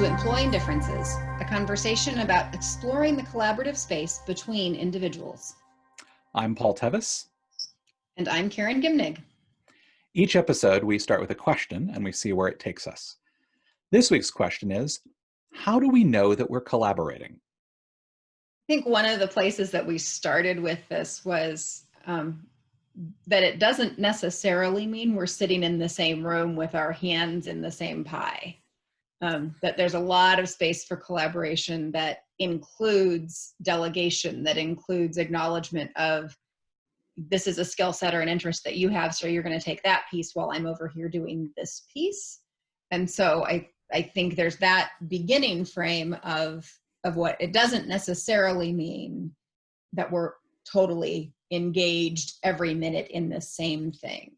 to Employing Differences, a conversation about exploring the collaborative space between individuals. I'm Paul Tevis. And I'm Karen Gimnig. Each episode, we start with a question and we see where it takes us. This week's question is, how do we know that we're collaborating? I think one of the places that we started with this was that it doesn't necessarily mean we're sitting in the same room with our hands in the same pie. That there's a lot of space for collaboration that includes delegation, that includes acknowledgement of this is a skill set or an interest that you have, so you're going to take that piece while I'm over here doing this piece. And so I think there's that beginning frame of what it doesn't necessarily mean that we're totally engaged every minute in the same thing.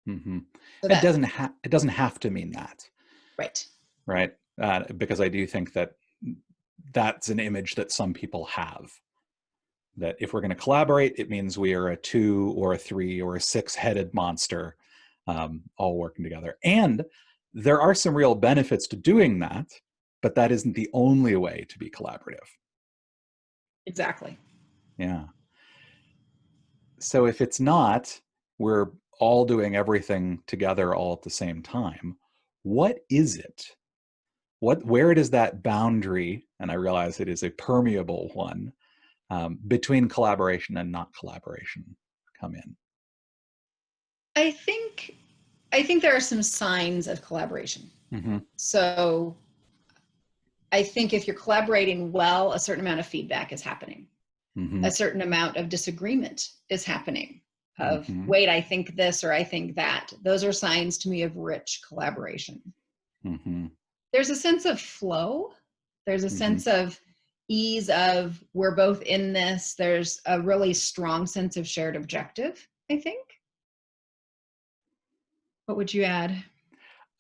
Mm-hmm. So it doesn't have to mean that. Right. Because I do think that that's an image that some people have. That if we're going to collaborate, it means we are a 2 or a 3 or a 6-headed monster all working together. And there are some real benefits to doing that, but that isn't the only way to be collaborative. Exactly. Yeah. So if it's not, we're all doing everything together all at the same time, what is it? Where does that boundary, and I realize it is a permeable one, between collaboration and not collaboration come in? I think there are some signs of collaboration. Mm-hmm. So I think if you're collaborating well, a certain amount of feedback is happening. Mm-hmm. A certain amount of disagreement is happening of, Mm-hmm. wait, I think this or I think that. Those are signs to me of rich collaboration. Mm-hmm. There's a sense of flow. There's a Mm-hmm. sense of ease of we're both in this. There's a really strong sense of shared objective, I think. What would you add?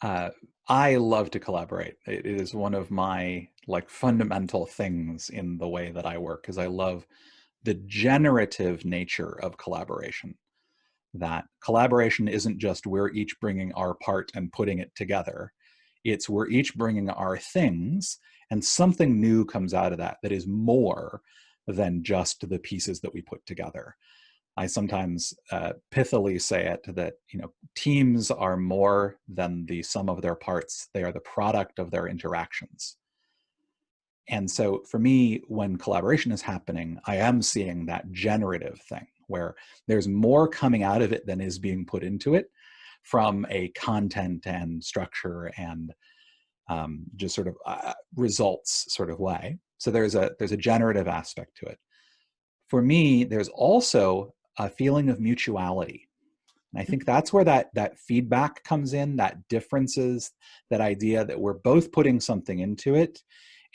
I love to collaborate. It is one of my fundamental things in the way that I work, because I love the generative nature of collaboration. That collaboration isn't just we're each bringing our part and putting it together. It's we're each bringing our things and something new comes out of that is more than just the pieces that we put together. I sometimes pithily say it that, teams are more than the sum of their parts. They are the product of their interactions. And so for me, when collaboration is happening, I am seeing that generative thing where there's more coming out of it than is being put into it from a content and structure and just sort of results sort of way. So there's a generative aspect to it. For me, there's also a feeling of mutuality. And I think that's where that feedback comes in, that differences, that idea that we're both putting something into it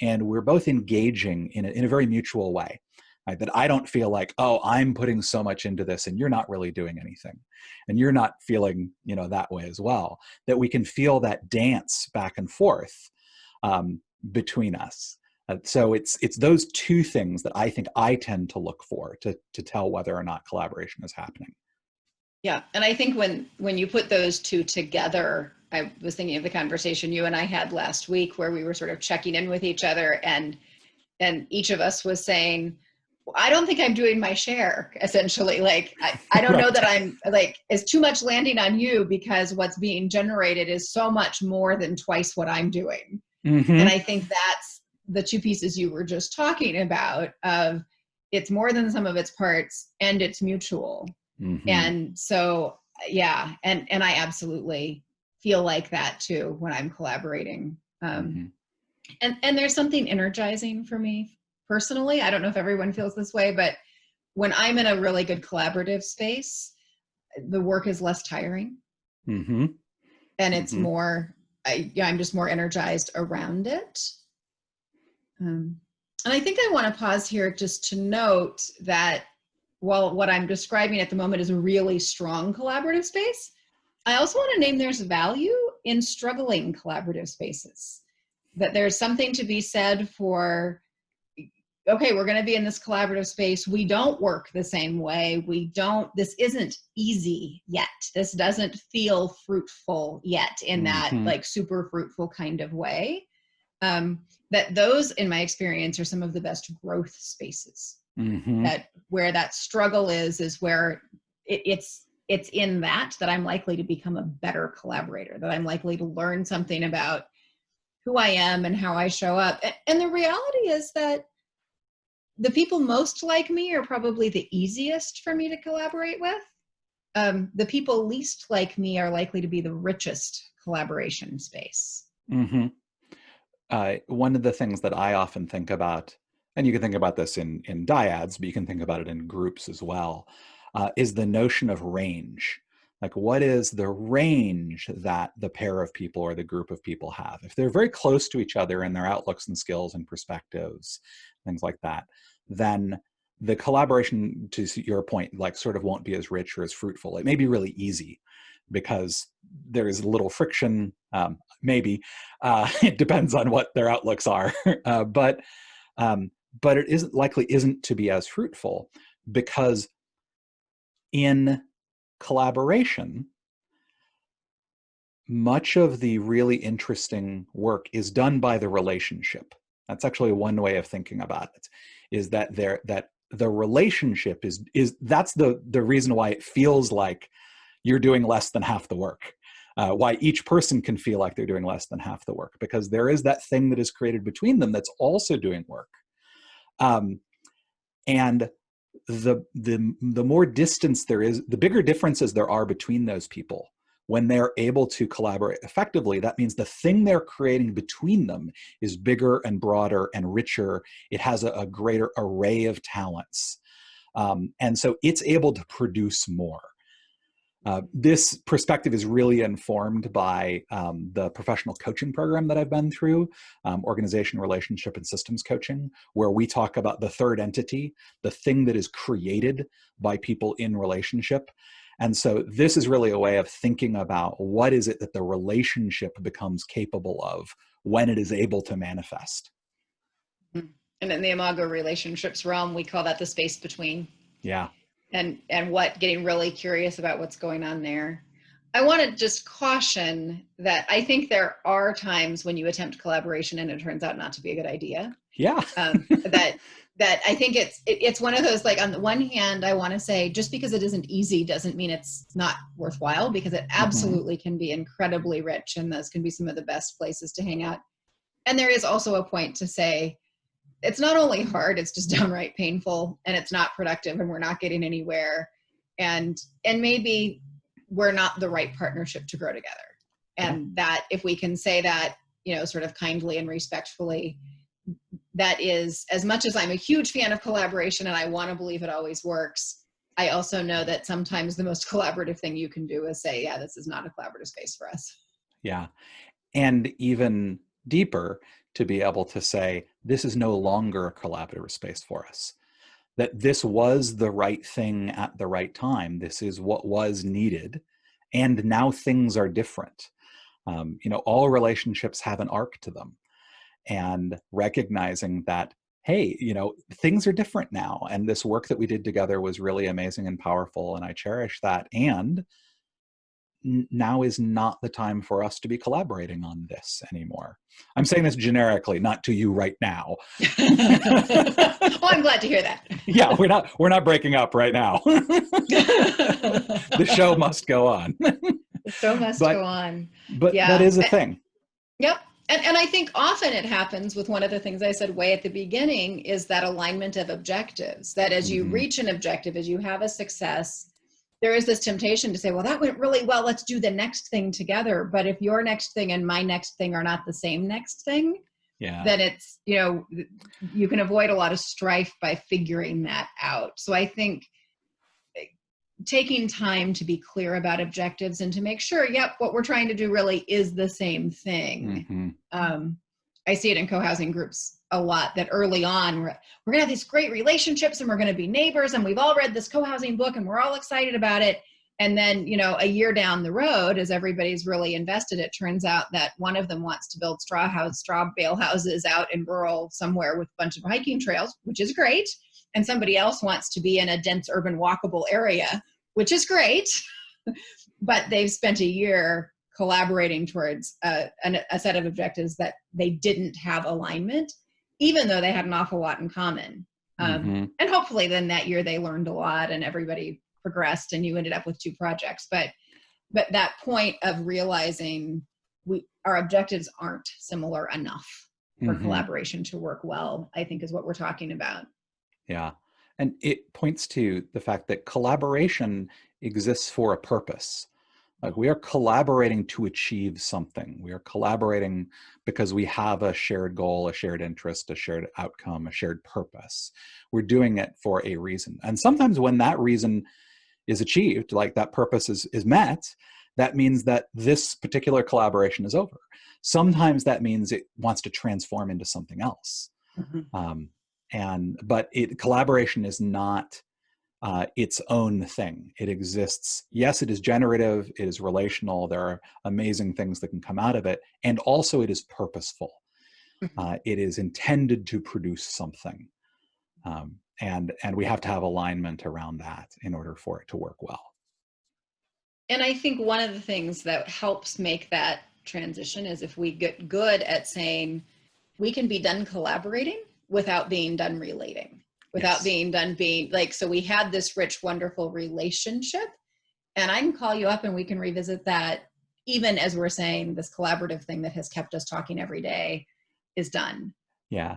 and we're both engaging in a very mutual way. Right? That I don't feel like, oh, I'm putting so much into this and you're not really doing anything. And you're not feeling, that way as well. That we can feel that dance back and forth between us. So it's those two things that I think I tend to look for to tell whether or not collaboration is happening. Yeah, and I think when you put those two together, I was thinking of the conversation you and I had last week where we were sort of checking in with each other and each of us was saying, well, I don't think I'm doing my share, essentially. I don't know that I'm is too much landing on you because what's being generated is so much more than twice what I'm doing. Mm-hmm. And I think that's the two pieces you were just talking about of it's more than some of its parts and it's mutual. Mm-hmm. And so, yeah, and I absolutely feel like that too when I'm collaborating. Mm-hmm. And there's something energizing for me personally. I don't know if everyone feels this way, but when I'm in a really good collaborative space, the work is less tiring. Mm-hmm. And it's more, I'm just more energized around it. And I think I want to pause here just to note that while what I'm describing at the moment is a really strong collaborative space, I also want to name there's value in struggling collaborative spaces. That there's something to be said for, okay, we're going to be in this collaborative space. We don't work the same way. This isn't easy yet. This doesn't feel fruitful yet in that super fruitful kind of way. that those, in my experience, are some of the best growth spaces. That where that struggle is where it's in that I'm likely to become a better collaborator, that I'm likely to learn something about who I am and how I show up. And the reality is that the people most like me are probably the easiest for me to collaborate with. The people least like me are likely to be the richest collaboration space. One of the things that I often think about, and you can think about this in dyads, but you can think about it in groups as well, is the notion of range. Like, what is the range that the pair of people or the group of people have? If they're very close to each other in their outlooks and skills and perspectives, things like that, then the collaboration, to your point, like sort of won't be as rich or as fruitful. It may be really easy because there is little friction, maybe. It depends on what their outlooks are. But it isn't to be as fruitful, because in collaboration, much of the really interesting work is done by the relationship. That's actually one way of thinking about it, is that the relationship is that's the reason why it feels like you're doing less than half the work. Why each person can feel like they're doing less than half the work, because there is that thing that is created between them that's also doing work. And the more distance there is, the bigger differences there are between those people. When they're able to collaborate effectively, that means the thing they're creating between them is bigger and broader and richer. It has a greater array of talents. And so it's able to produce more. This perspective is really informed by the professional coaching program that I've been through, organization, relationship, and systems coaching, where we talk about the third entity, the thing that is created by people in relationship. And so this is really a way of thinking about what is it that the relationship becomes capable of when it is able to manifest. And in the Imago relationships realm, we call that the space between. Yeah. And getting really curious about what's going on there. I want to just caution that I think there are times when you attempt collaboration and it turns out not to be a good idea. Yeah. That I think it's one of those, like, on the one hand, I want to say just because it isn't easy doesn't mean it's not worthwhile, because it absolutely can be incredibly rich, and those can be some of the best places to hang out. And there is also a point to say, it's not only hard, it's just downright painful, and it's not productive, and we're not getting anywhere. And maybe we're not the right partnership to grow together. And that if we can say that, sort of kindly and respectfully, that is, as much as I'm a huge fan of collaboration and I want to believe it always works, I also know that sometimes the most collaborative thing you can do is say, yeah, this is not a collaborative space for us. Yeah. And even deeper, to be able to say, this is no longer a collaborative space for us. That this was the right thing at the right time. This is what was needed. And now things are different. All relationships have an arc to them. And recognizing that, hey, things are different now. And this work that we did together was really amazing and powerful. And I cherish that. And now is not the time for us to be collaborating on this anymore. I'm saying this generically, not to you right now. Well, I'm glad to hear that. Yeah, we're not breaking up right now. The show must go on. The show must go on. But that is a thing. Yep. And I think often it happens with one of the things I said way at the beginning, is that alignment of objectives, that as you reach an objective, as you have a success, there is this temptation to say, well, that went really well, let's do the next thing together. But if your next thing and my next thing are not the same next thing, then it's, you can avoid a lot of strife by figuring that out. So I think taking time to be clear about objectives and to make sure, yep, what we're trying to do really is the same thing. I see it in co-housing groups a lot, that early on we're going to have these great relationships and we're going to be neighbors and we've all read this co-housing book and we're all excited about it. And then, a year down the road, as everybody's really invested, it turns out that one of them wants to build straw bale houses out in rural somewhere with a bunch of hiking trails, which is great. And somebody else wants to be in a dense urban walkable area, which is great. But they've spent a year collaborating towards a set of objectives that they didn't have alignment, even though they had an awful lot in common. Mm-hmm. And hopefully then that year they learned a lot and everybody progressed and you ended up with 2 projects. But that point of realizing our objectives aren't similar enough for Mm-hmm. collaboration to work well, I think is what we're talking about. Yeah. And it points to the fact that collaboration exists for a purpose. Like we are collaborating to achieve something. We are collaborating because we have a shared goal, a shared interest, a shared outcome, a shared purpose. We're doing it for a reason. And sometimes when that reason is achieved, like that purpose is met, that means that this particular collaboration is over. Sometimes that means it wants to transform into something else. Mm-hmm. But collaboration is not its own thing. It exists. Yes, it is generative. It is relational. There are amazing things that can come out of it, and also it is purposeful. Mm-hmm. It is intended to produce something, and we have to have alignment around that in order for it to work well. And I think one of the things that helps make that transition is if we get good at saying we can be done collaborating without being done relating, without Yes. being done being like, so we had this rich, wonderful relationship, and I can call you up and we can revisit that, even as we're saying this collaborative thing that has kept us talking every day is done. Yeah.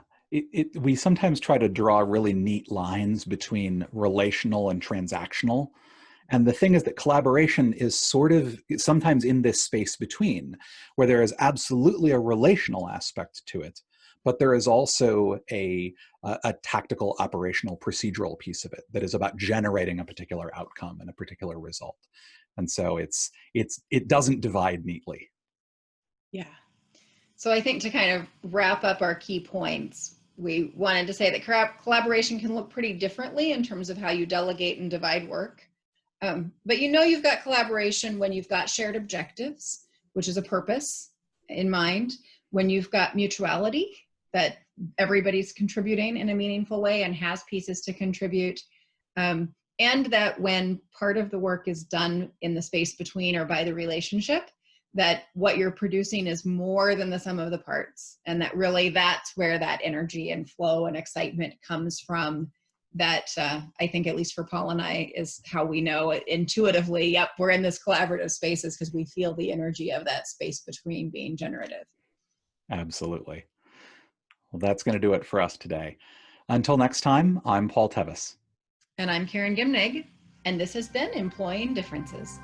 We sometimes try to draw really neat lines between relational and transactional. And the thing is that collaboration is sort of sometimes in this space between, where there is absolutely a relational aspect to it, but there is also a tactical, operational, procedural piece of it that is about generating a particular outcome and a particular result. And so it doesn't divide neatly. Yeah. So I think to kind of wrap up our key points, we wanted to say that collaboration can look pretty differently in terms of how you delegate and divide work. But you've got collaboration when you've got shared objectives, which is a purpose in mind, when you've got mutuality, that everybody's contributing in a meaningful way and has pieces to contribute, and that when part of the work is done in the space between or by the relationship, that what you're producing is more than the sum of the parts, and that really that's where that energy and flow and excitement comes from. That I think, at least for Paul and I, is how we know intuitively, yep, we're in this collaborative spaces, because we feel the energy of that space between being generative. Absolutely. Well, that's going to do it for us today. Until next time, I'm Paul Tevis. And I'm Karen Gimnig, and this has been Employing Differences.